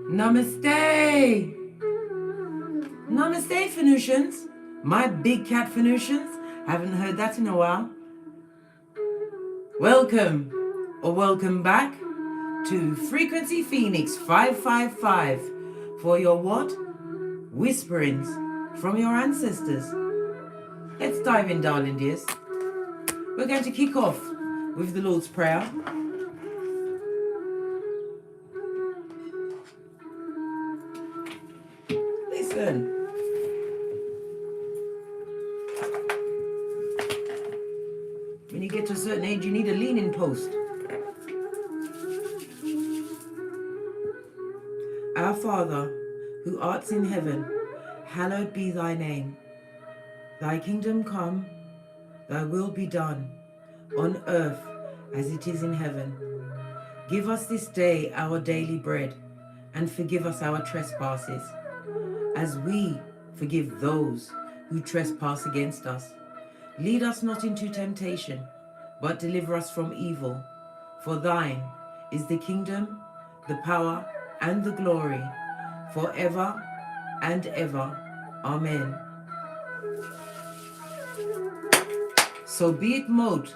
Namaste! Namaste, Phoenicians! My big cat Phoenicians. Haven't heard that in a while. Welcome, or welcome back to Frequency Phoenix 555 for your what? Whisperings from your ancestors. Let's dive in, darling dears. We're going to kick off with the Lord's Prayer. Listen. When you get to a certain age, you need a leaning post. Our Father, who art in heaven, hallowed be thy name. Thy kingdom come, thy will be done, on earth as it is in heaven. Give us this day our daily bread, and forgive us our trespasses, as we forgive those who trespass against us. Lead us not into temptation, but deliver us from evil. For thine is the kingdom, the power, and the glory, forever and ever. Amen. So be it mote.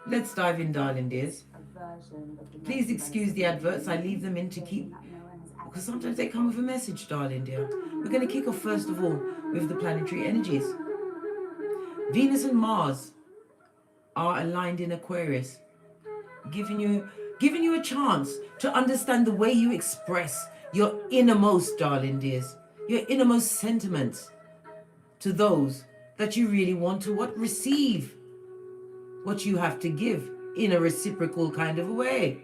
Let's dive in, darling dears. Please excuse the adverts. I leave them in to keep, because sometimes they come with a message, darling dear. We're going to kick off first of all with the planetary energies. Venus and Mars are aligned in Aquarius, giving you a chance to understand the way you express your innermost, darling dears, your innermost sentiments to those that you really want to receive what you have to give in a reciprocal kind of a way.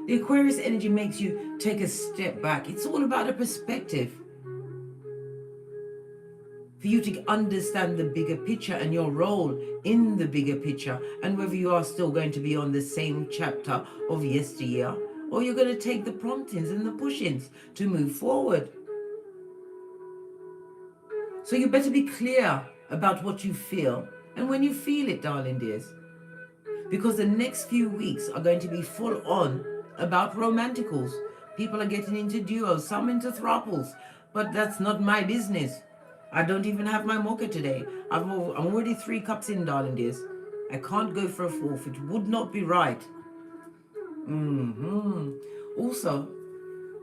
The Aquarius energy makes you take a step back. It's all about a perspective. For you to understand the bigger picture and your role in the bigger picture, and whether you are still going to be on the same chapter of yesteryear, or you're going to take the promptings and the pushings to move forward. So you better be clear about what you feel and when you feel it, darling dears, because the next few weeks are going to be full on about romanticals. People are getting into duos, some into thruples, but that's not my business. I don't even have my mocha today. I'm already 3 cups in, darling dears. I can't go for a 4th. It would not be right. Also,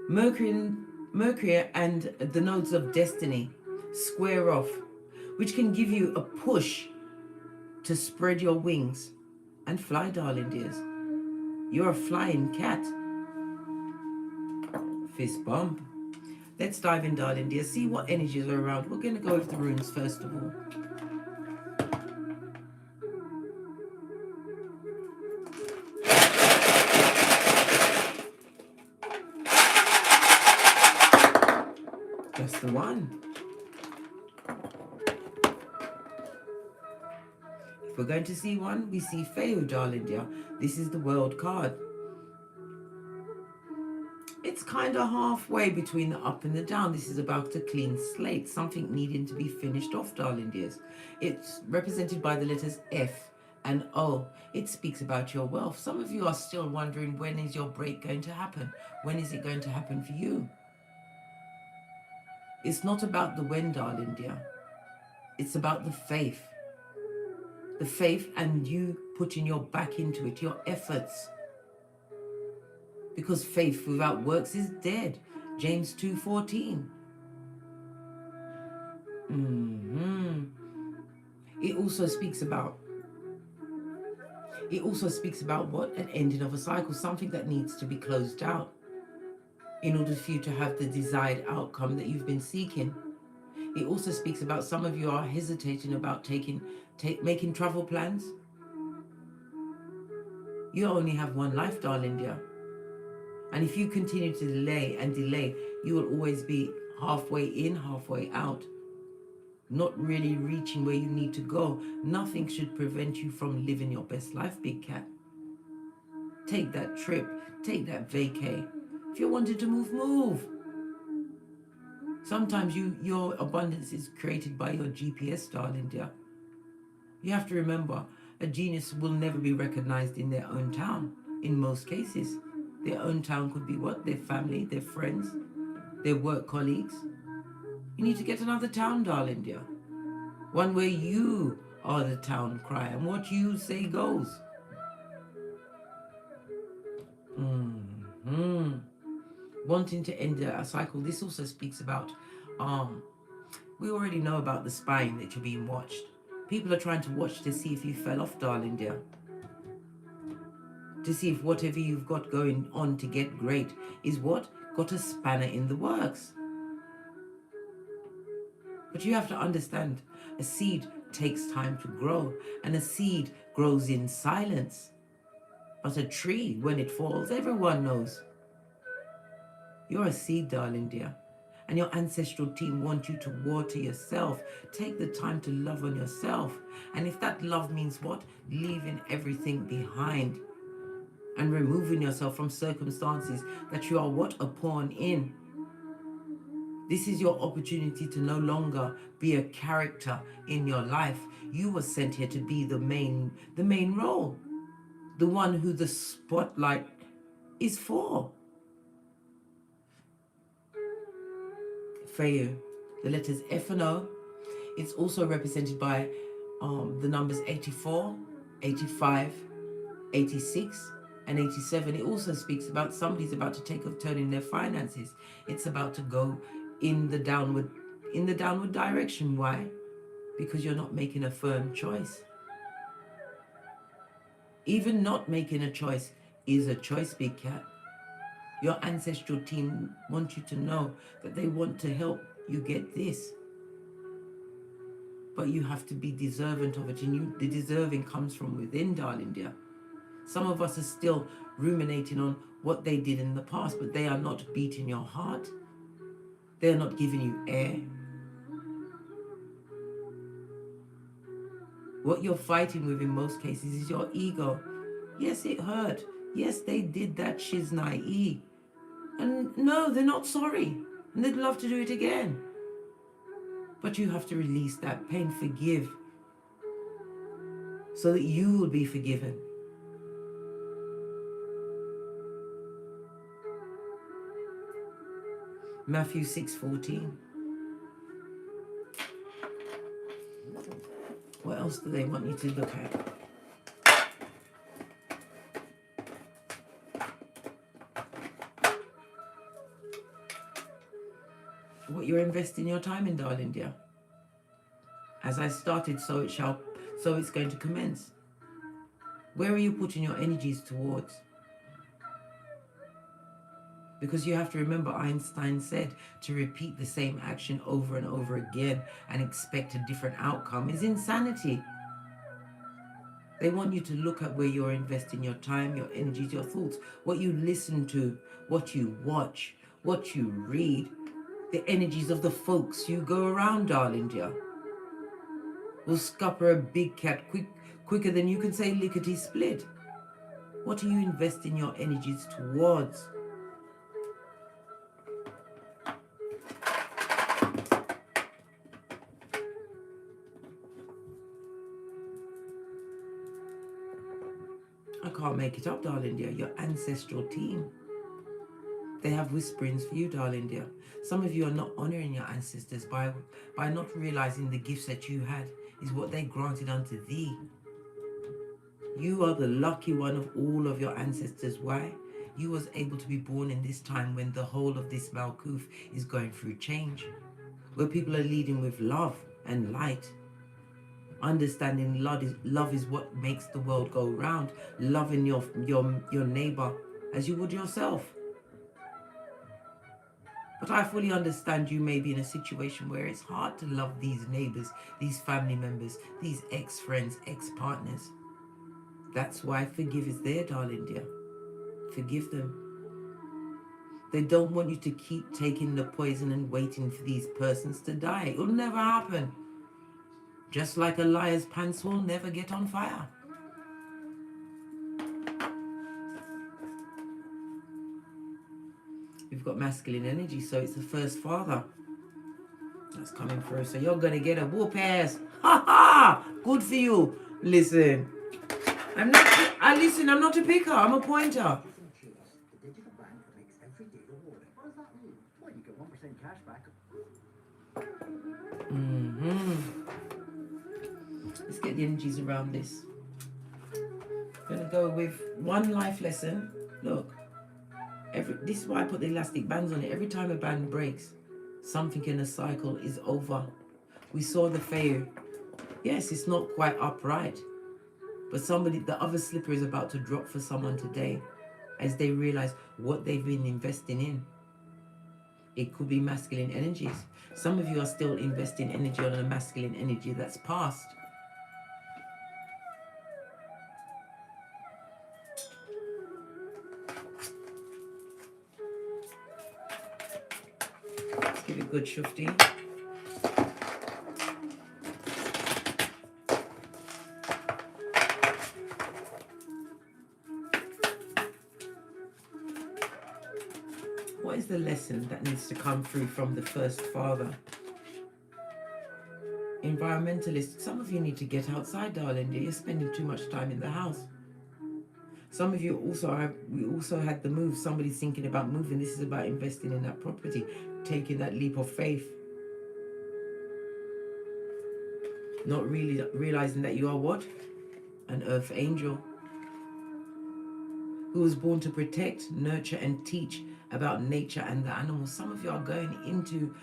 Mercury and the nodes of destiny square off, which can give you a push to spread your wings and fly, darling dears. You're a flying cat. Fist bump. Let's dive in, darling dear. See what energies are around. We're going to go with the runes first of all. Just the one. If we're going to see one, we see Feo, darling dear. This is the World card. It's kind of halfway between the up and the down. This is about a clean slate, something needing to be finished off, darling dears. It's represented by the letters F and O. It speaks about your wealth. Some of you are still wondering, when is your break going to happen? When is it going to happen for you? It's not about the when, darling dear. It's about the faith. The faith and you putting your back into it, your efforts. Because faith without works is dead. James 2:14. It also speaks about what? An ending of a cycle, something that needs to be closed out in order for you to have the desired outcome that you've been seeking. It also speaks about some of you are hesitating about making travel plans. You only have one life, darling dear. And if you continue to delay and delay, you will always be halfway in, halfway out, not really reaching where you need to go. Nothing should prevent you from living your best life, big cat. Take that trip, take that vacay. If you're wanting to move, move. Sometimes your abundance is created by your GPS, darling dear. You have to remember, a genius will never be recognized in their own town, in most cases. Their own town could be what? Their family, their friends, their work colleagues. You need to get another town, darling dear. One where you are the town crier and what you say goes. Wanting to end a cycle. This also speaks about, we already know about the spying that you're being watched. People are trying to watch to see if you fell off, darling dear. To see if whatever you've got going on to get great is what? Got a spanner in the works. But you have to understand, a seed takes time to grow, and a seed grows in silence. But a tree, when it falls, everyone knows. You're a seed, darling dear, and your ancestral team want you to water yourself. Take the time to love on yourself. And if that love means what? Leaving everything behind and removing yourself from circumstances that you are what? A pawn in. This is your opportunity to no longer be a character in your life. You were sent here to be the main role, the one who the spotlight is for. For you, the letters F and O. It's also represented by the numbers 84, 85, 86, and 87. It also speaks about somebody's about to take a turn in their finances. It's about to go in the downward direction. Why? Because you're not making a firm choice. Even not making a choice is a choice, big cat. Your ancestral team want you to know that they want to help you get this. But you have to be deserving of it, and the deserving comes from within, darling dear. Some of us are still ruminating on what they did in the past, but they are not beating your heart. They are not giving you air. What you're fighting with in most cases is your ego. Yes, it hurt. Yes, they did that shiznai. And no, they're not sorry. And they'd love to do it again. But you have to release that pain, forgive, so that you will be forgiven. Matthew 6:14. What else do they want you to look at? What you're investing your time in, darling dear. As I started, so it's going to commence. Where are you putting your energies towards? Because you have to remember, Einstein said to repeat the same action over and over again and expect a different outcome is insanity. They want you to look at where you're investing your time, your energies, your thoughts, what you listen to, what you watch, what you read, the energies of the folks you go around, darling dear. Will scupper a big cat quicker than you can say lickety split. What are you investing your energies towards? I can't make it up, darling dear. Your ancestral team, they have whisperings for you, darling dear. Some of you are not honoring your ancestors by not realizing the gifts that you had is what they granted unto thee. You are the lucky one of all of your ancestors. Why? You was able to be born in this time when the whole of this Malkuth is going through change, where people are leading with love and light. Understanding love is what makes the world go round. Loving your neighbor as you would yourself. But I fully understand you may be in a situation where it's hard to love these neighbors, these family members, these ex-friends, ex-partners. That's why forgive is there, darling dear. Forgive them. They don't want you to keep taking the poison and waiting for these persons to die. It will never happen. Just like a liar's pants will never get on fire. We've got masculine energy, so it's the first father that's coming through. So you're gonna get a whoop ass. Ha ha! Good for you. Listen, I'm not a picker. I'm a pointer. Let's get the energies around this. I'm going to go with one life lesson. Look, this is why I put the elastic bands on it. Every time a band breaks, something in a cycle is over. We saw the fair. Yes, it's not quite upright, but the other slipper is about to drop for someone today as they realize what they've been investing in. It could be masculine energies. Some of you are still investing energy on a masculine energy that's past. Let's give it a good shufti. What is the lesson that needs to come through from the first father? Environmentalist. Some of you need to get outside, darling. You're spending too much time in the house. Some of you we also had the move. Somebody's thinking about moving. This is about investing in that property, taking that leap of faith. Not really realizing that you are what? An earth angel who was born to protect, nurture, and teach about nature and the animals. Some of you are going into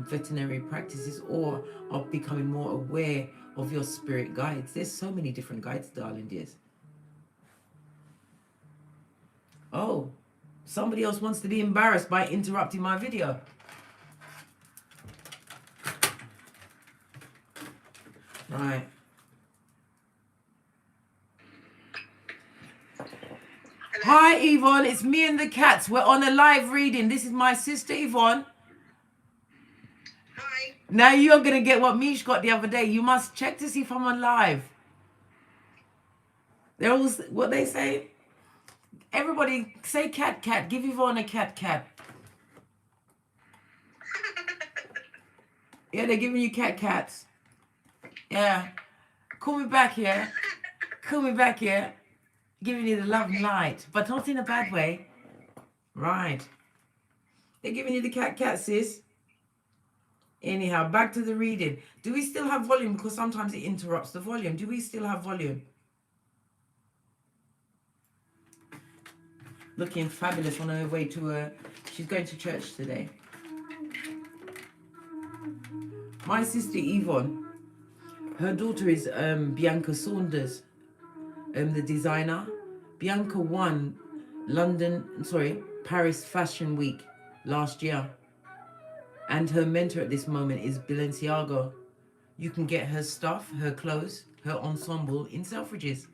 veterinary practices or are becoming more aware of your spirit guides. There's so many different guides, darling dears. Oh, somebody else wants to be embarrassed by interrupting my video. Right. Hi, Yvonne. It's me and the cats. We're on a live reading. This is my sister, Yvonne. Hi. Now you're going to get what Mish got the other day. You must check to see if I'm on live. They're all, what they say? Everybody say cat, cat. Give Yvonne a cat, cat. Yeah, they're giving you cat, cats. Yeah. Call me back here. Call me back here. Giving you the love and light, but not in a bad way. Right. They're giving you the cat, sis. Anyhow, back to the reading. Do we still have volume? Because sometimes it interrupts the volume. Do we still have volume? Looking fabulous on her way to she's going to church today. My sister Yvonne, her daughter is Bianca Saunders, the designer. Bianca won Paris Fashion Week last year. And her mentor at this moment is Balenciaga. You can get her stuff, her clothes, her ensemble in Selfridges.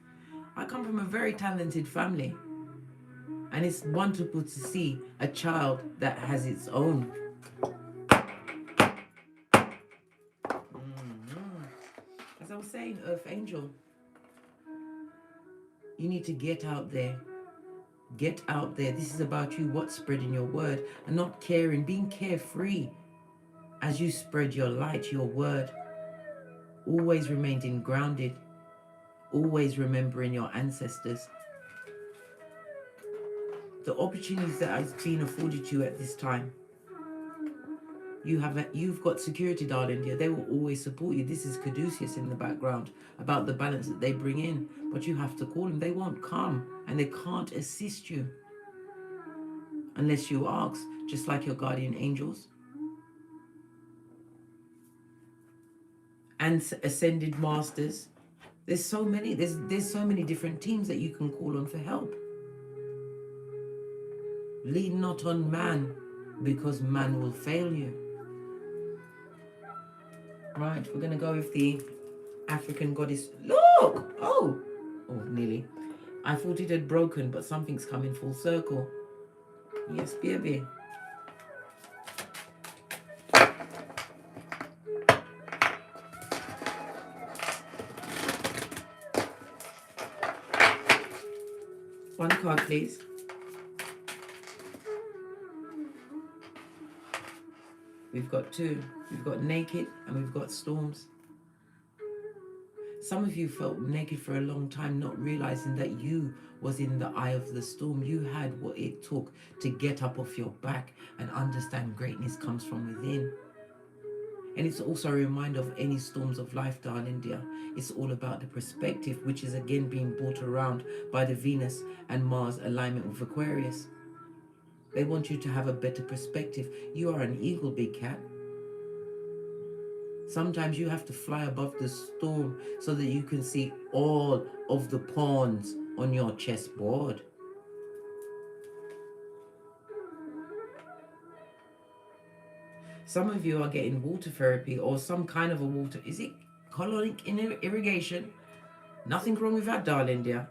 I come from a very talented family. And it's wonderful to see a child that has its own. As I was saying, Earth Angel, you need to get out there. Get out there. This is about you, what's spreading your word, and not caring, being carefree as you spread your light, your word. Always remaining grounded. Always remembering your ancestors. The opportunities that have been afforded you at this time. You've got security, darling dear. They will always support you. This is Caduceus in the background about the balance that they bring in. But you have to call them. They won't come and they can't assist you unless you ask, just like your guardian angels. And ascended masters. There's so many. There's so many different teams that you can call on for help. Lean not on man, because man will fail you. Right, we're going to go with the African goddess. Look! Oh, nearly. I thought it had broken, but something's coming full circle. Yes, baby. One card, please. We've got two. We've got naked and we've got storms. Some of you felt naked for a long time, not realizing that you was in the eye of the storm. You had what it took to get up off your back and understand greatness comes from within. And it's also a reminder of any storms of life, darling dear. It's all about the perspective, which is again being brought around by the Venus and Mars alignment with Aquarius. They want you to have a better perspective. You are an eagle, big cat. Sometimes you have to fly above the storm so that you can see all of the pawns on your chessboard. Some of you are getting water therapy or some kind of a water. Is it colonic irrigation? Nothing wrong with that, darling dear.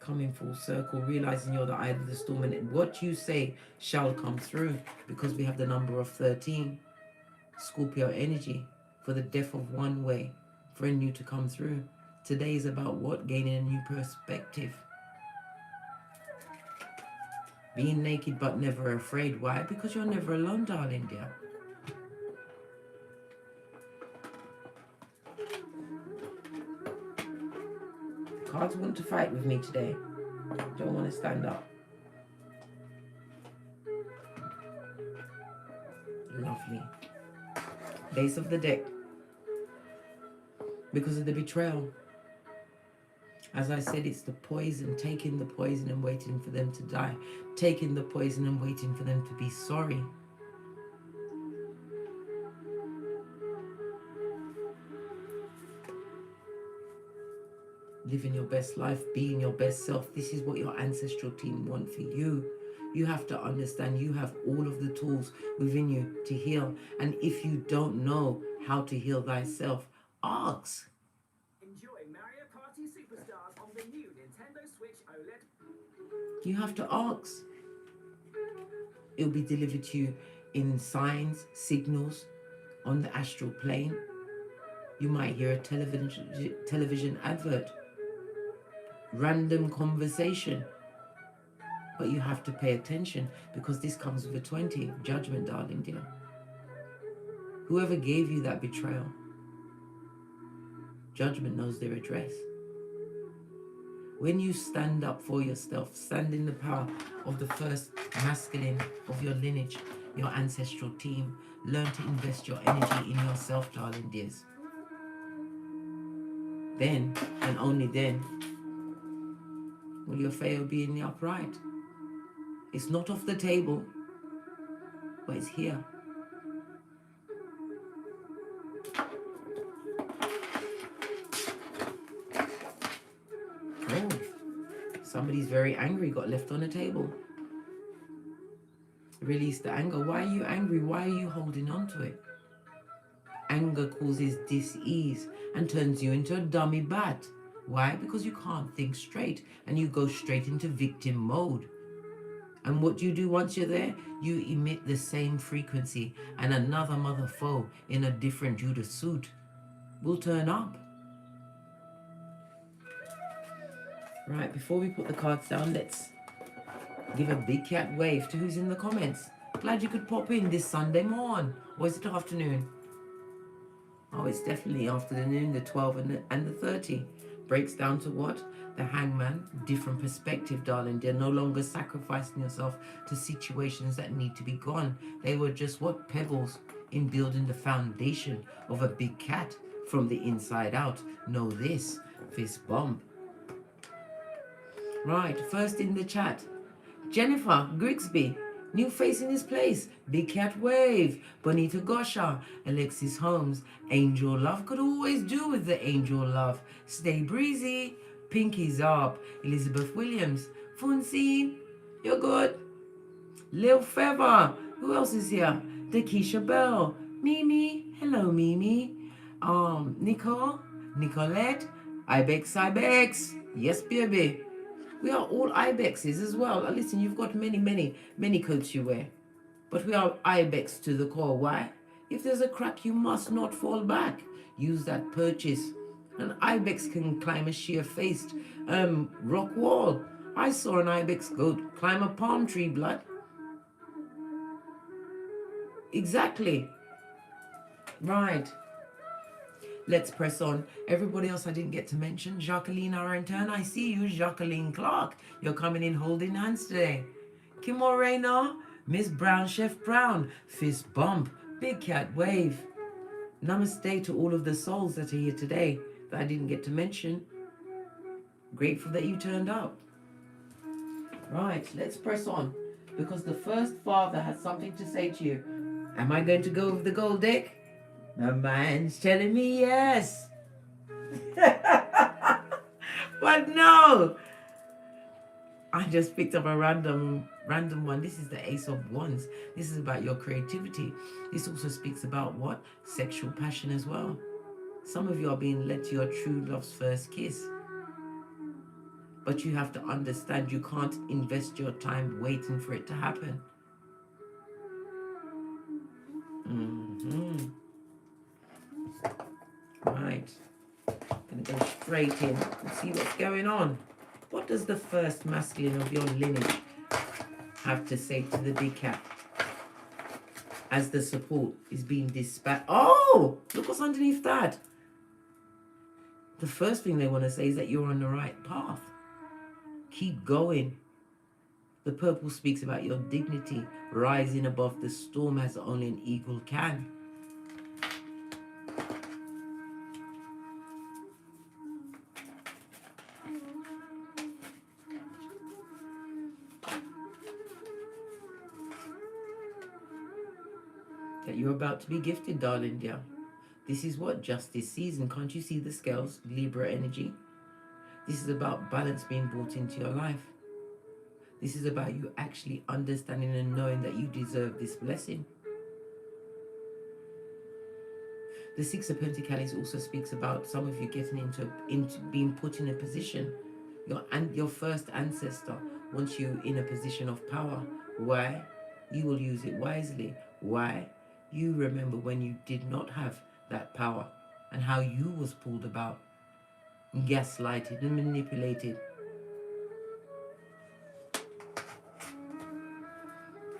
Coming full circle, realizing you're the eye of the storm, and what you say shall come through, because we have the number of 13. Scorpio energy, for the death of one way, for a new to come through. Today is about what? Gaining a new perspective. Being naked but never afraid. Why? Because you're never alone, darling dear. Cards want to fight with me today. Don't want to stand up. Lovely. Base of the deck. Because of the betrayal. As I said, it's the poison. Taking the poison and waiting for them to die. Taking the poison and waiting for them to be sorry. Living your best life, being your best self. This is what your ancestral team want for you. You have to understand you have all of the tools within you to heal. And if you don't know how to heal thyself, ask. Enjoy Mario Party Superstars on the new Nintendo Switch OLED. You have to ask. It'll be delivered to you in signs, signals, on the astral plane. You might hear a television advert. Random conversation. But you have to pay attention, because this comes with a 20. Judgment, darling dear. Whoever gave you that betrayal, judgment knows their address. When you stand up for yourself, stand in the power of the first masculine of your lineage, your ancestral team, learn to invest your energy in yourself, darling dears. Then, and only then, will your fate be in the upright. It's not off the table, but it's here. Oh, somebody's very angry, got left on the table. Release the anger. Why are you angry? Why are you holding on to it? Anger causes dis-ease and turns you into a dummy bat. Why? Because you can't think straight and you go straight into victim mode. And what do you do once you're there? You emit the same frequency, and another mother foe in a different Judas suit will turn up. Right, before we put the cards down, let's give a big cat wave to who's in the comments. Glad you could pop in this Sunday morning. Or is it afternoon? Oh, it's definitely afternoon, the 12 and the 30. Breaks down to what? The hangman, different perspective, darling. They're no longer sacrificing yourself to situations that need to be gone. They were just what? Pebbles in building the foundation of a big cat from the inside out. Know this, fist bump. Right, first in the chat, Jennifer Grigsby, new face in his place, Big Cat Wave, Bonita Gosha, Alexis Holmes, Angel Love, could always do with the Angel Love, Stay Breezy, Pinky's Up, Elizabeth Williams, Funsine, you're good, Lil Feather, who else is here? Dakisha Bell, Mimi, hello Mimi, Nicole, Nicolette, Ibex, yes baby. We are all Ibexes as well. Listen, you've got many coats you wear. But we are Ibex to the core. Why? If there's a crack, you must not fall back. Use that purchase. An Ibex can climb a sheer-faced rock wall. I saw an Ibex goat climb a palm tree, blood. Exactly. Right. Let's press on. Everybody else I didn't get to mention. Jacqueline Arrington, I see you. Jacqueline Clark, you're coming in holding hands today. Kim Moreno, Miss Brown, Chef Brown, Fist Bump, Big Cat Wave. Namaste to all of the souls that are here today that I didn't get to mention. Grateful that you turned up. Right, let's press on because the first father has something to say to you. Am I going to go with the gold deck? My mind's telling me yes. But no. I just picked up a random one. This is the Ace of Wands. This is about your creativity. This also speaks about what? Sexual passion as well. Some of you are being led to your true love's first kiss. But you have to understand you can't invest your time waiting for it to happen. Right. Gonna go straight in and see what's going on. What does the first masculine of your lineage have to say to the big cat as the support is being dispatched? Oh, look what's underneath that. The first thing they want to say is that you're on the right path. Keep going. The purple speaks about your dignity, rising above the storm as only an eagle can. That you're about to be gifted, darling dear. This is what justice season. Can't you see the scales? Libra energy. This is about balance being brought into your life. This is about you actually understanding and knowing that you deserve this blessing. The Six of Pentacles also speaks about some of you getting into being put in a position. Your first ancestor wants you in a position of power. Why? You will use it wisely. Why? You remember when you did not have that power and how you was pulled about, gaslighted and manipulated.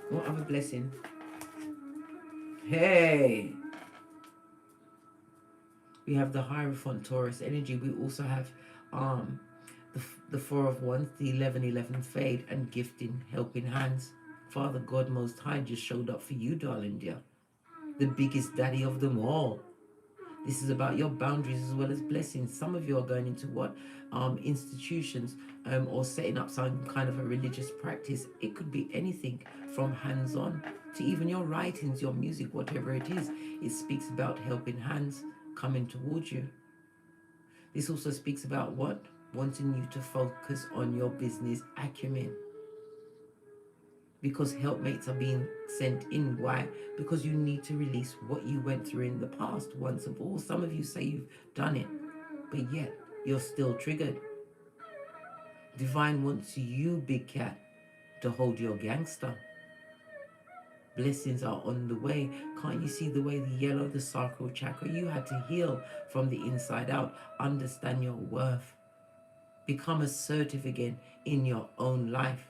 What other blessing? Hey! We have the Hierophant Taurus energy. We also have the Four of Wands, the 11-11 fade, and gifting, helping hands. Father God Most High just showed up for you, darling dear. The biggest daddy of them all. This is about your boundaries as well as blessings. Some of you are going into what? Institutions or setting up some kind of a religious practice. It could be anything from hands-on to even your writings, your music, whatever it is. It speaks about helping hands coming towards you. This also speaks about what? Wanting you to focus on your business acumen. Because helpmates are being sent in. Why? Because you need to release what you went through in the past once and for all. Some of you say you've done it, but yet you're still triggered. Divine wants you, big cat, to hold your gangster. Blessings are on the way. Can't you see the way the yellow, the sacral chakra, you had to heal from the inside out. Understand your worth. Become assertive again in your own life.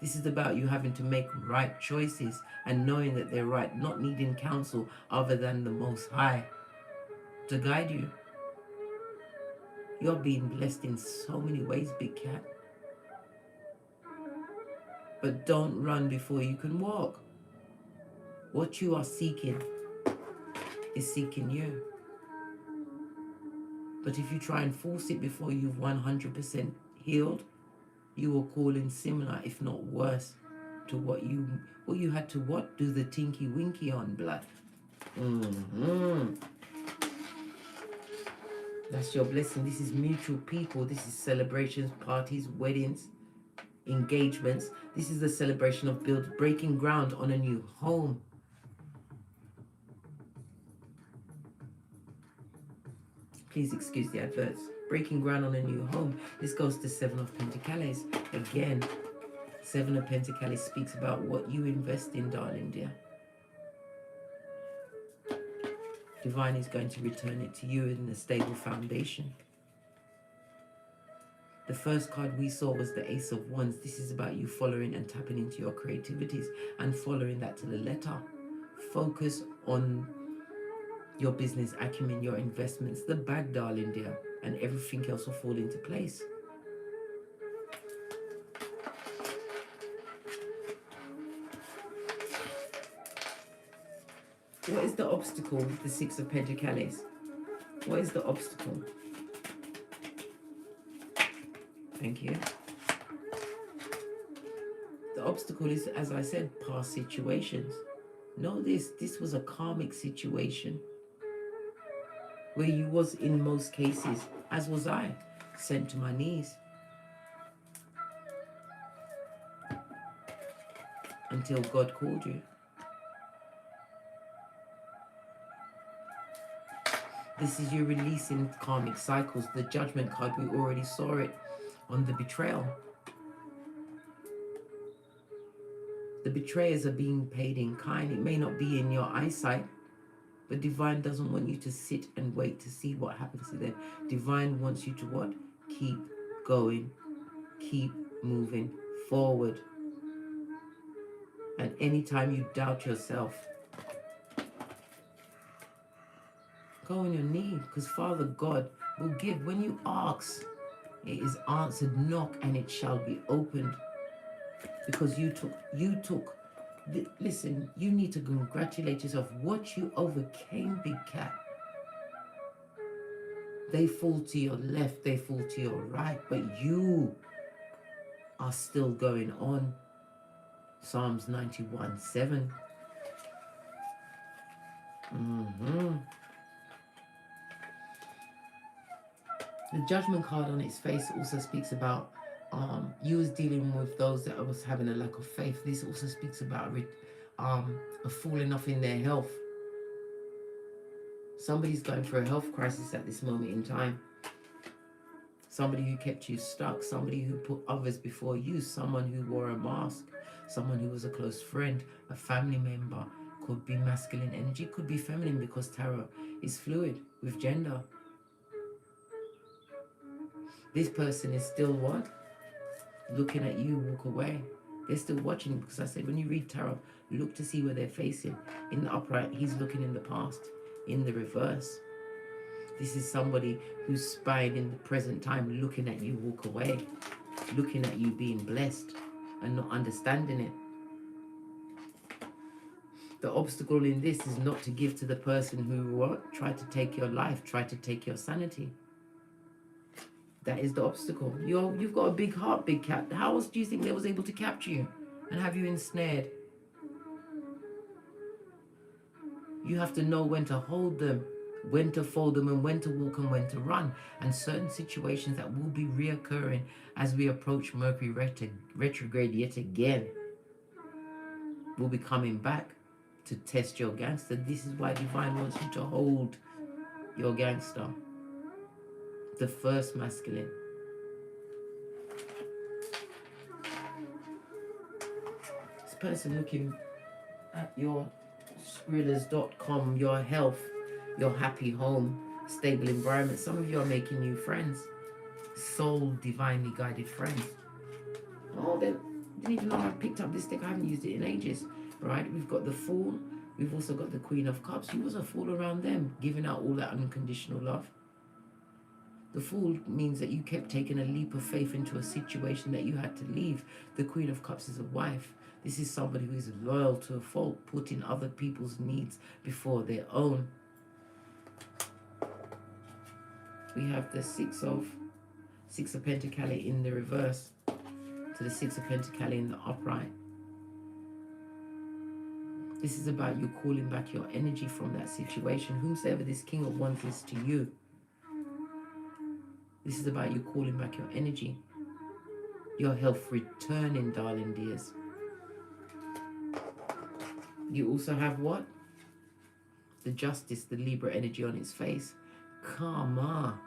This is about you having to make right choices and knowing that they're right, not needing counsel other than the Most High to guide you. You're being blessed in so many ways, big cat. But don't run before you can walk. What you are seeking is seeking you. But if you try and force it before you've 100% healed, you will call in similar, if not worse, to what you had to what? Do the tinky winky on, blood. That's your blessing. This is mutual people. This is celebrations, parties, weddings, engagements. This is the celebration of breaking ground on a new home. Please excuse the adverts. Breaking ground on a new home. This goes to Seven of Pentacles. Again, Seven of Pentacles speaks about what you invest in, darling dear. Divine is going to return it to you in a stable foundation. The first card we saw was the Ace of Wands. This is about you following and tapping into your creativities and following that to the letter. Focus on your business acumen, your investments, the bag, darling dear, and everything else will fall into place. What is the obstacle with the Six of Pentacles? What is the obstacle? Thank you. The obstacle is, as I said, past situations. Know this was a karmic situation where you was, in most cases, as was I, sent to my knees until God called you. This is you releasing karmic cycles. The Judgment card, we already saw it on the betrayal. The betrayers are being paid in kind. It may not be in your eyesight, but Divine doesn't want you to sit and wait to see what happens to them. Divine wants you to what? Keep going. Keep moving forward. And anytime you doubt yourself, go on your knee, because Father God will give. When you ask, it is answered. Knock and it shall be opened. Because you took, listen, you need to congratulate yourself. What you overcame, Big Cat. They fall to your left, they fall to your right, but you are still going on. Psalms 91:7. The Judgment card on its face also speaks about you was dealing with those that was having a lack of faith. This also speaks about a falling off in their health. Somebody's going through a health crisis at this moment in time. Somebody who kept you stuck, somebody who put others before you, someone who wore a mask, someone who was a close friend, a family member. Could be masculine energy, could be feminine, because tarot is fluid with gender. This person is still what? Looking at you walk away. They're still watching, because I said when you read tarot, look to see where they're facing. In the upright, he's looking in the past. In the reverse, this is somebody who's spying in the present time, looking at you walk away, looking at you being blessed and not understanding it. The obstacle in this is not to give to the person who what? Tried to take your life, tried to take your sanity. That is the obstacle. You've got a big heart, Big Cat. How else do you think they was able to capture you and have you ensnared? You have to know when to hold them, when to fold them, and when to walk and when to run. And certain situations that will be reoccurring as we approach Mercury retrograde yet again will be coming back to test your gangster. This is why Divine wants you to hold your gangster. The first masculine. This person looking at your Skrillers.com, your health, your happy home, stable environment. Some of you are making new friends. Soul divinely guided friends. Oh, they didn't even know I picked up this deck. I haven't used it in ages. Right? We've got the Fool. We've also got the Queen of Cups. You was a fool around them, giving out all that unconditional love. The Fool means that you kept taking a leap of faith into a situation that you had to leave. The Queen of Cups is a wife. This is somebody who is loyal to a fault, putting other people's needs before their own. We have the Six of Pentacles in the reverse to the Six of Pentacles in the upright. This is about you calling back your energy from that situation. Whomsoever this King of Wands is to you, this is about you calling back your energy. Your health returning, darling dears. You also have what? The Justice, the Libra energy on its face. Karma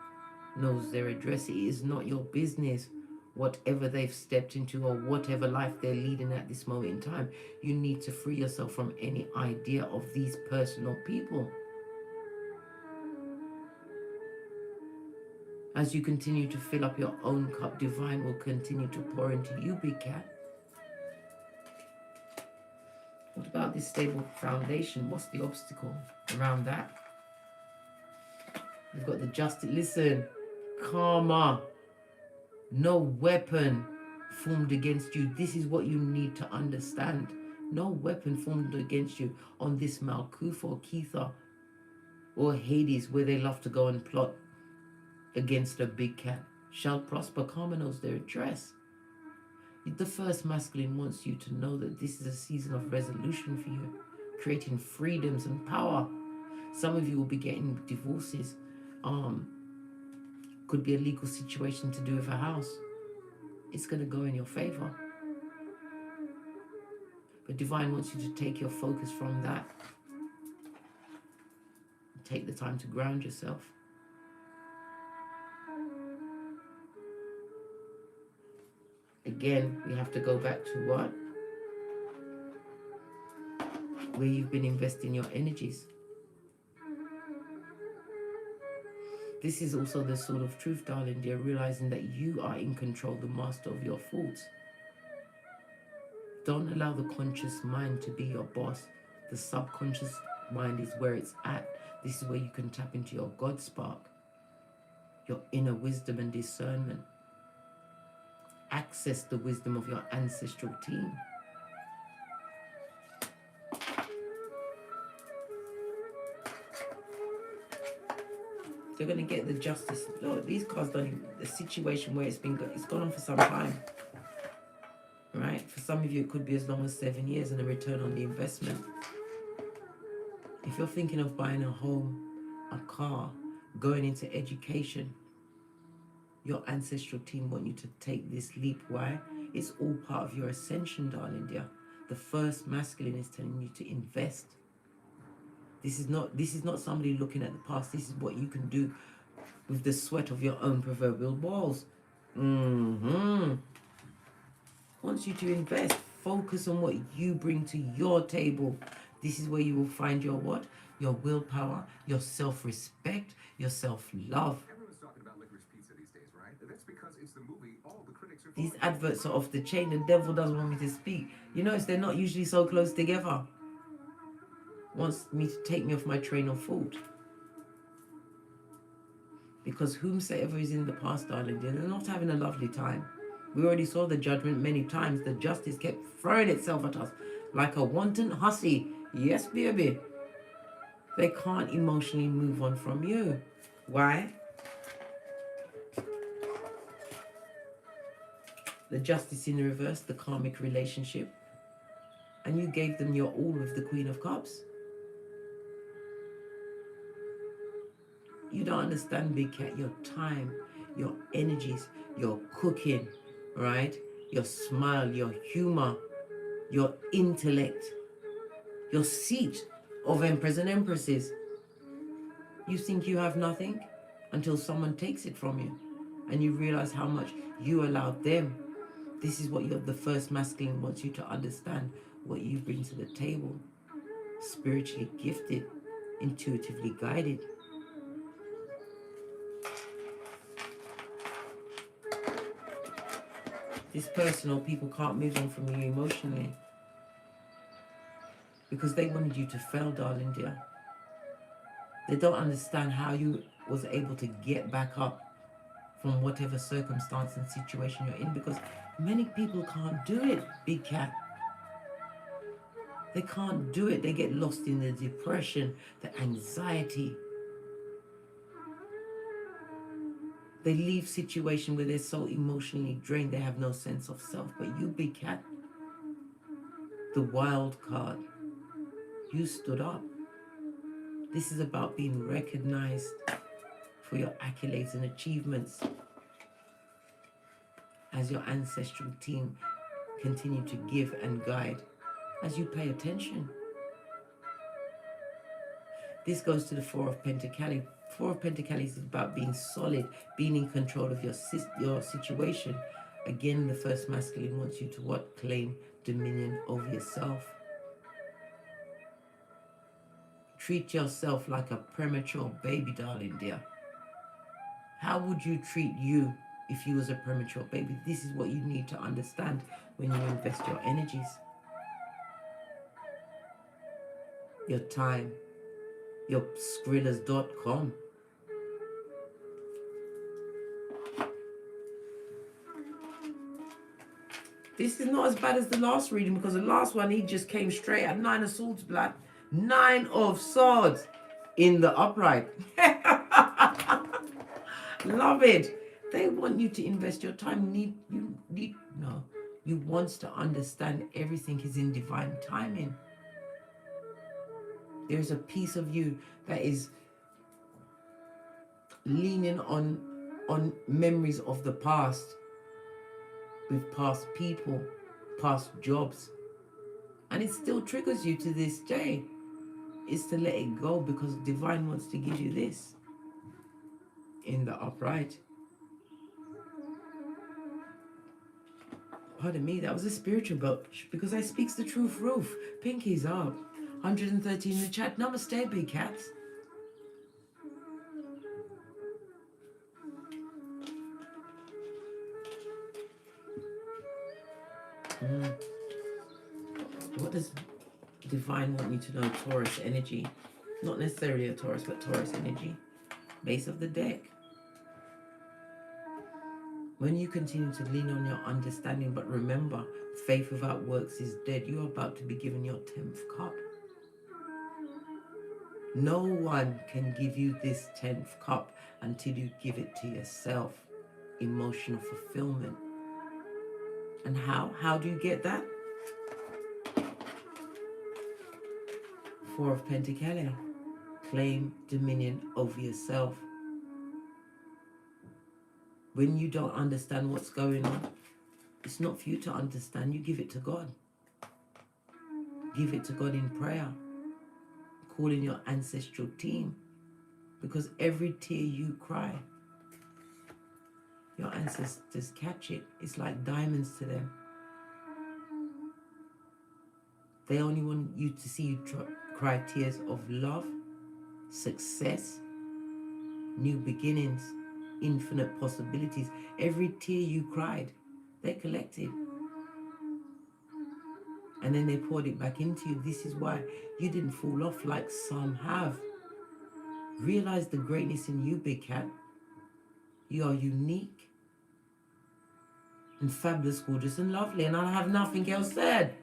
knows their address. It is not your business. Whatever they've stepped into or whatever life they're leading at this moment in time, you need to free yourself from any idea of these personal people. As you continue to fill up your own cup, Divine will continue to pour into you, Big Cat. What about this stable foundation? What's the obstacle around that? We've got the justice. Listen, karma. No weapon formed against you. This is what you need to understand. No weapon formed against you on this Malkuth or Kether or Hades, where they love to go and plot against a big cat, shall prosper. Karma knows their address. The first masculine wants you to know that this is a season of resolution for you, creating freedoms and power. Some of you will be getting divorces. Could be a legal situation to do with a house. It's going to go in your favor. But Divine wants you to take your focus from that. Take the time to ground yourself. Again, we have to go back to what? Where you've been investing your energies. This is also the sort of truth, darling dear, realizing that you are in control, the master of your thoughts. Don't allow the conscious mind to be your boss. The subconscious mind is where it's at. This is where you can tap into your God spark, your inner wisdom and discernment. Access the wisdom of your ancestral team. They're going to get the justice. Look, these cards don't even, the situation where it's gone on for some time. Right? For some of you, it could be as long as 7 years and a return on the investment. If you're thinking of buying a home, a car, going into education, your ancestral team want you to take this leap. Why? It's all part of your ascension, darling dear. The first masculine is telling you to invest. This is not somebody looking at the past. This is what you can do with the sweat of your own proverbial balls. Wants you to invest. Focus on what you bring to your table. This is where you will find your what? Your willpower, your self-respect, your self-love. Everyone's talking about licorice pizza these days, right? That's because it's the movie all the critics are These following. adverts are off the chain. The devil doesn't want me to speak. You notice they're not usually so close together. Wants me to take me off my train of thought. Because whomsoever is in the past, darling, they're not having a lovely time. We already saw the judgment many times. The justice kept throwing itself at us like a wanton hussy. Yes, baby. They can't emotionally move on from you. Why? The justice in reverse, the karmic relationship. And you gave them your all with the Queen of Cups. You don't understand, Big Cat, your time, your energies, your cooking, right? Your smile, your humor, your intellect, your seat of emperors and empresses. You think you have nothing until someone takes it from you and you realize how much you allowed them. This is what the first masculine wants you to understand, what you bring to the table. Spiritually gifted, intuitively guided. This person or people can't move on from you emotionally because they wanted you to fail, darling dear. They don't understand how you was able to get back up from whatever circumstance and situation you're in, because many people can't do it, Big Cat. They can't do it. They get lost in the depression, the anxiety. They leave situation where they're so emotionally drained they have no sense of self. But you, Big Cat, the wild card, you stood up. This is about being recognized for your accolades and achievements as your ancestral team continue to give and guide, as you pay attention. This goes to the Four of Pentacles. Four of Pentacles is about being solid, being in control of your situation. Again, the first masculine wants you to what? Claim dominion over yourself. Treat yourself like a premature baby, darling dear. How would you treat you if you was a premature baby? This is what you need to understand when you invest your energies. Your time. Your Skrillers.com. This is not as bad as the last reading, because the last one, he just came straight at 9 of swords, blood. 9 of swords in the upright. Love it. They want you to invest your time. You want to understand everything is in divine timing. There's a piece of you that is leaning on memories of the past, with past people, past jobs, and it still triggers you to this day. It's to let it go, because divine wants to give you this in the upright. Pardon me, that was a spiritual book, because I speaks the truth, Roof. Pinkies up. 113 in the chat. Namaste, big cats. What does divine want you to know? Taurus energy. Not necessarily a Taurus, but Taurus energy. Base of the deck. When you continue to lean on your understanding, but remember, faith without works is dead. You are about to be given your 10th cup. No one can give you this 10th cup until you give it to yourself. Emotional fulfillment. And how do you get that? 4 of Pentacles. Claim dominion over yourself. When you don't understand what's going on, it's not for you to understand. You give it to God. Give it to God in prayer. Call in your ancestral team. Because every tear you cry, your ancestors catch it. It's like diamonds to them. They only want you to see you cry tears of love, success, new beginnings, infinite possibilities. Every tear you cried, they collected. And then they poured it back into you. This is why you didn't fall off like some have. Realize the greatness in you, big cat. You are unique and fabulous, gorgeous and lovely. And I have nothing else said.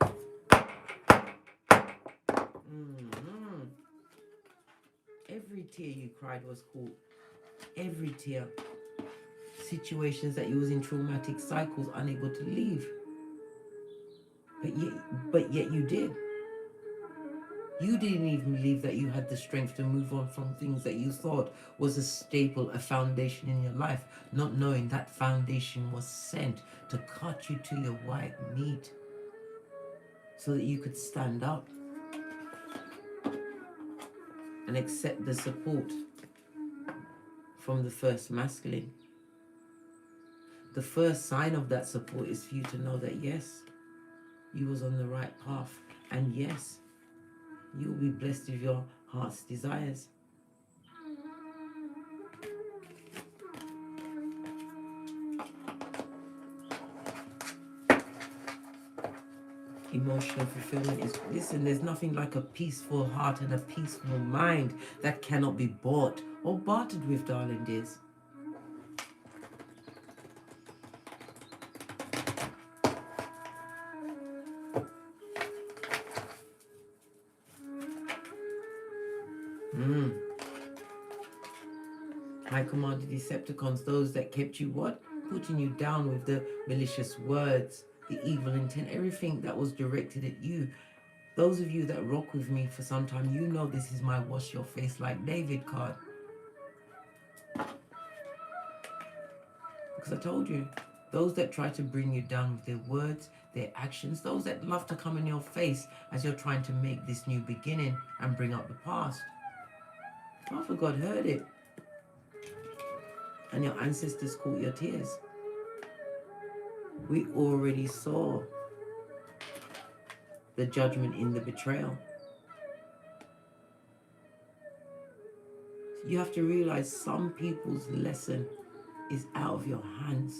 Every tear you cried was caught. Every tear. Situations that you was in traumatic cycles, unable to leave. But yet you did. You didn't even believe that you had the strength to move on from things that you thought was a staple, a foundation in your life, not knowing that foundation was sent to cut you to your white meat so that you could stand up and accept the support from the first masculine. The first sign of that support is for you to know that yes, you was on the right path, and yes, you will be blessed with your heart's desires. Emotional fulfillment is, listen, there's nothing like a peaceful heart and a peaceful mind that cannot be bought or bartered with, darling dears. High Commander Decepticons, those that kept you what? Putting you down with the malicious words, the evil intent, everything that was directed at you. Those of you that rock with me for some time, you know this is my wash your face like David card. Because I told you, those that try to bring you down with their words, their actions, those that love to come in your face as you're trying to make this new beginning and bring up the past. Father God heard it. And your ancestors caught your tears. We already saw the judgment in the betrayal. You have to realize some people's lesson is out of your hands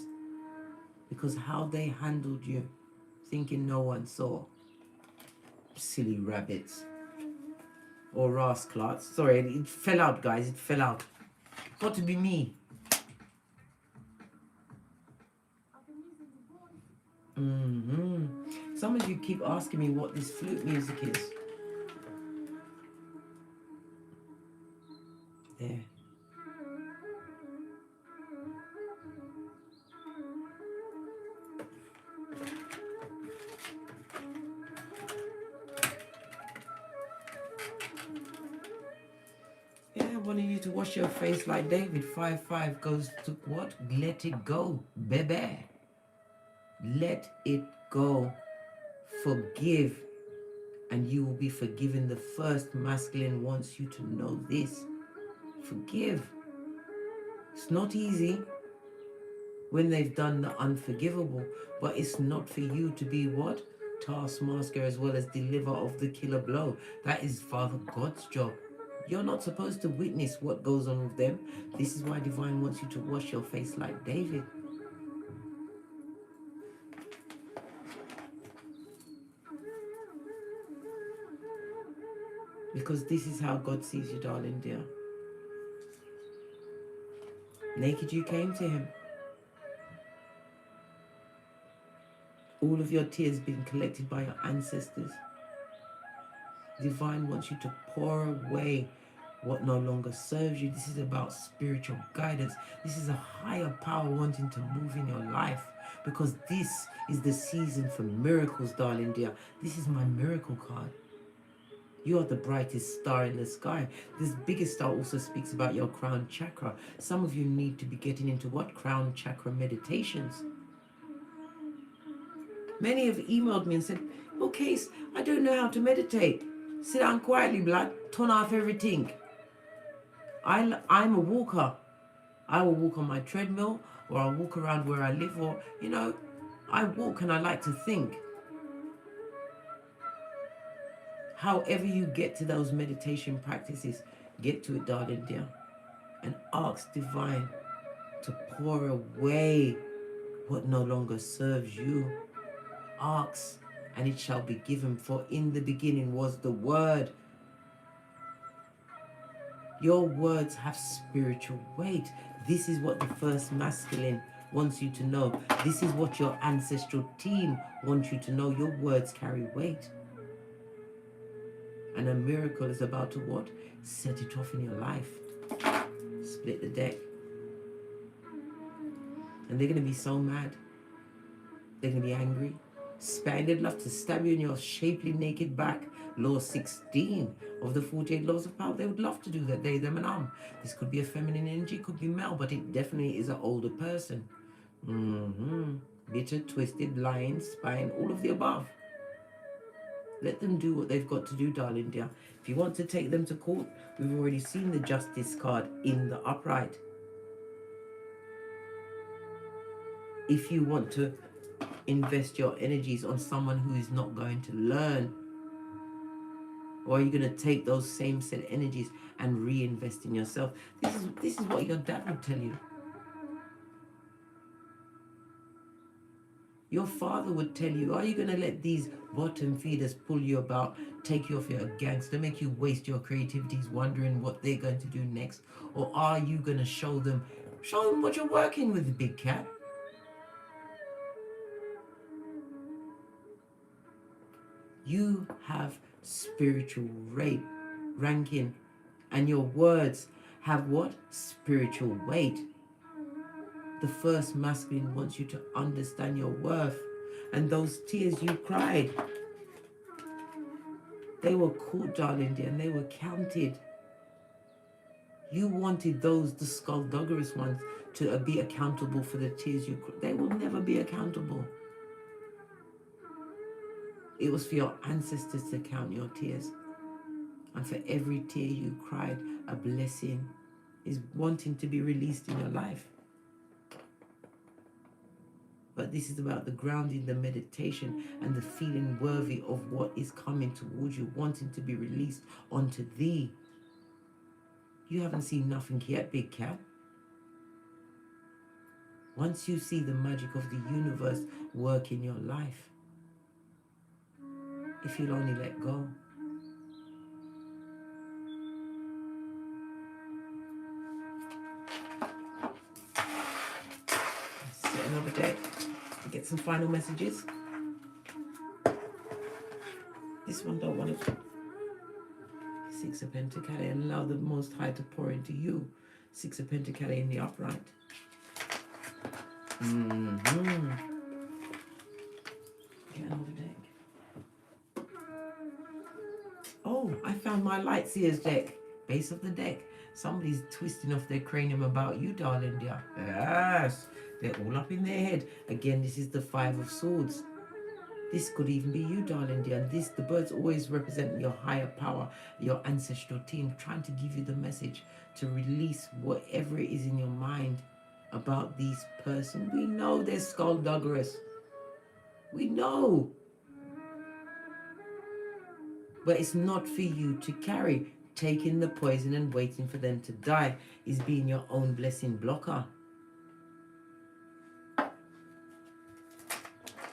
because how they handled you, thinking no one saw. Silly rabbits. Or rascals. Sorry, it fell out, guys. It fell out. Got to be me. keep asking me what this flute music is. There. Yeah, I wanted you to wash your face like David. 5-5 goes to what? Let it go, baby. Let it go. Forgive, and you will be forgiven. The first masculine wants you to know this. Forgive. It's not easy when they've done the unforgivable, but it's not for you to be what? Taskmaster as well as deliver of the killer blow. That is Father God's job. You're not supposed to witness what goes on with them. This is why Divine wants you to wash your face like David. Because this is how God sees you, darling dear. Naked you came to him. All of your tears being collected by your ancestors. Divine wants you to pour away what no longer serves you. This is about spiritual guidance. This is a higher power wanting to move in your life, because this is the season for miracles, darling dear. This is my miracle card. You are the brightest star in the sky. This biggest star also speaks about your crown chakra. Some of you need to be getting into what? Crown chakra meditations. Many have emailed me and said, okay, I don't know how to meditate. Sit down quietly, blood. Turn off everything. I'm a walker. I will walk on my treadmill, or I'll walk around where I live, or, you know, I walk and I like to think. However you get to those meditation practices, get to it, darling dear, and ask Divine to pour away what no longer serves you. Ask, and it shall be given, for in the beginning was the Word. Your words have spiritual weight. This is what the first masculine wants you to know. This is what your ancestral team wants you to know. Your words carry weight. And a miracle is about to what? Set it off in your life. Split the deck. And they're going to be so mad. They're going to be angry. They'd love to stab you in your shapely naked back. Law 16 of the 48 laws of power. They would love to do that. They, them, and This could be a feminine energy, could be male, but it definitely is an older person. Bitter, twisted, lying, spying, all of the above. Let them do what they've got to do, darling dear. If you want to take them to court, we've already seen the Justice card in the upright. If you want to invest your energies on someone who is not going to learn, or are you going to take those same set energies and reinvest in yourself? This is what your dad would tell you. Your father would tell you, are you going to let these bottom feeders pull you about, take you off your gangster, make you waste your creativities wondering what they're going to do next? Or are you going to show them what you're working with, big cat? You have spiritual ranking, and your words have what? Spiritual weight. The first masculine wants you to understand your worth, and those tears you cried, they were caught, darling dear, and they were counted. You wanted those, the skullduggerous ones, to be accountable for the tears you cried. They will never be accountable. It was for your ancestors to count your tears. And for every tear you cried, a blessing is wanting to be released in your life. But this is about the grounding, the meditation, and the feeling worthy of what is coming towards you, wanting to be released onto thee. You haven't seen nothing yet, big cat. Once you see the magic of the universe work in your life, if you'll only let go. Set another deck. Get some final messages. This one don't want to. Six of Pentacles, and allow the Most High to pour into you. Six of Pentacles in the upright. Get another deck. Oh, I found my Lightseers deck. Base of the deck. Somebody's twisting off their cranium about you, darling dear. Yes, they're all up in their head. Again, this is the Five of Swords. This could even be you, darling dear. And the birds always represent your higher power, your ancestral team, trying to give you the message to release whatever it is in your mind about these person. We know they're skullduggerous. We know. But it's not for you to carry. Taking the poison and waiting for them to die is being your own blessing blocker.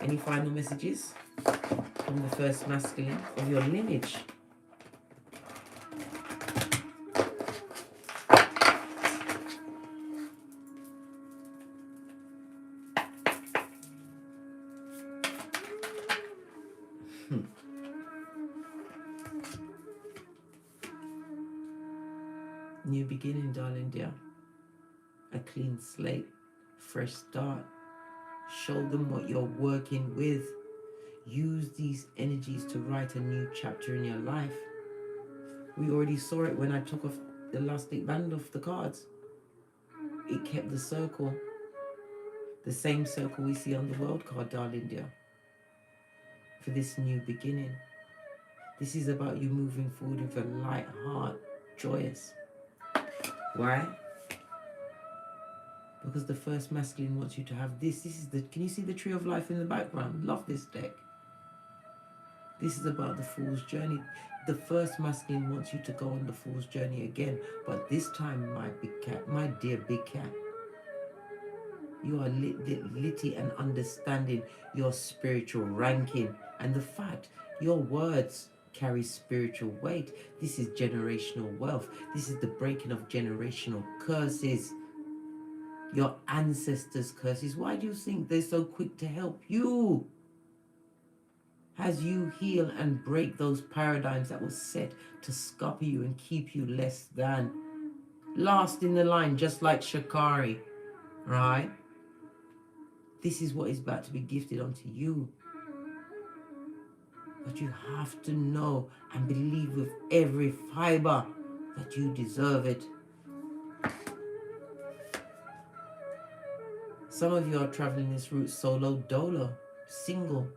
Any final messages from the first masculine of your lineage? New beginning, darling dear. A clean slate, fresh start. Show them what you're working with. Use these energies to write a new chapter in your life. We already saw it when I took off the elastic band off the cards. It kept the circle. The same circle we see on the world card, darling dear. For this new beginning. This is about you moving forward with a light heart, joyous. Why? Because the first masculine wants you to have this. This is the, can you see the tree of life in the background? Love this deck. This is about the fool's journey. The first masculine wants you to go on the fool's journey again. But this time, my big cat, my dear big cat, you are litty and understanding your spiritual ranking. And the fact your words carry spiritual weight. This is generational wealth. This is the breaking of generational curses. Your ancestors' curses. Why do you think they're so quick to help you? As you heal and break those paradigms that were set to scupper you and keep you less than. Last in the line, just like Shakari, right? This is what is about to be gifted onto you. But you have to know and believe with every fiber that you deserve it. Some of you are traveling this route solo, dolo, single.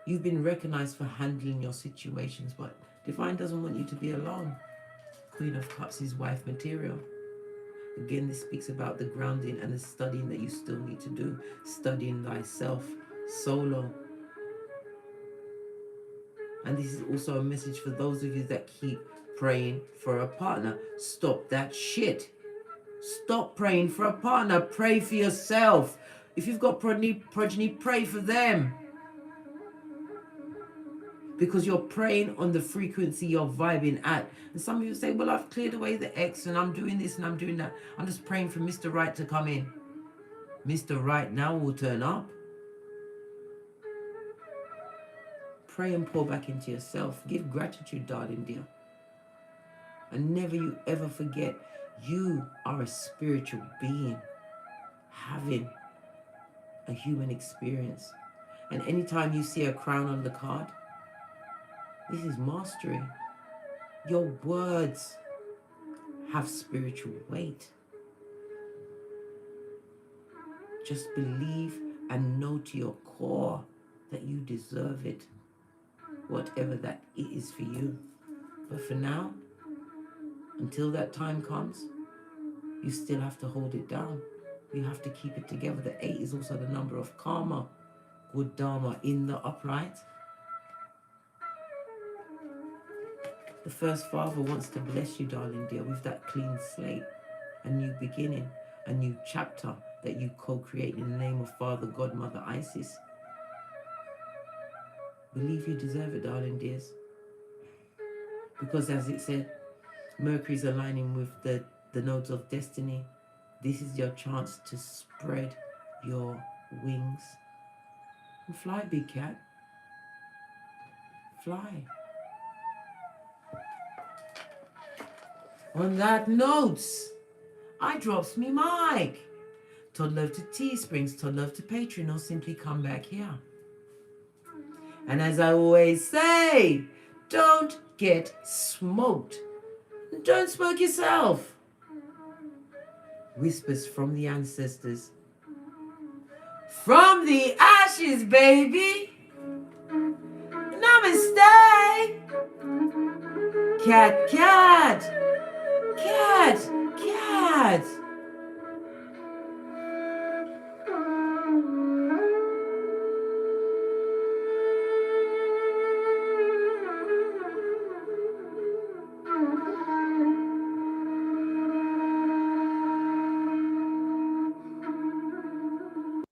You've been recognized for handling your situations, but Divine doesn't want you to be alone. Queen of Cups is wife material. Again, this speaks about the grounding and the studying that you still need to do. Studying thyself, solo. And this is also a message for those of you that keep praying for a partner. Stop that shit. Stop praying for a partner. Pray for yourself. If you've got progeny, pray for them. Because you're praying on the frequency you're vibing at. And some of you say, well, I've cleared away the ex and I'm doing this and I'm doing that. I'm just praying for Mr. Right to come in. Mr. Right now will turn up. Pray and pour back into yourself. Give gratitude, darling dear. And never you ever forget, you are a spiritual being having a human experience. And anytime you see a crown on the card, this is mastery. Your words have spiritual weight. Just believe and know to your core that you deserve it. Whatever that it is for you. But for now, until that time comes, you still have to hold it down. You have to keep it together. The 8 is also the number of karma. Good dharma in the upright. The first father wants to bless you, darling dear, with that clean slate. A new beginning. A new chapter that you co-create in the name of Father, God, Mother, Isis. Believe you deserve it, darling dears. Because as it said, Mercury's aligning with the nodes of destiny. This is your chance to spread your wings and fly, big cat. fly. On that note, I drops me mic. Todd love to Teesprings, Todd love to Patreon, or simply come back here. And as I always say, don't get smoked. Don't smoke yourself. Whispers from the ancestors. From the ashes, baby. Namaste. Cat, cat, cat.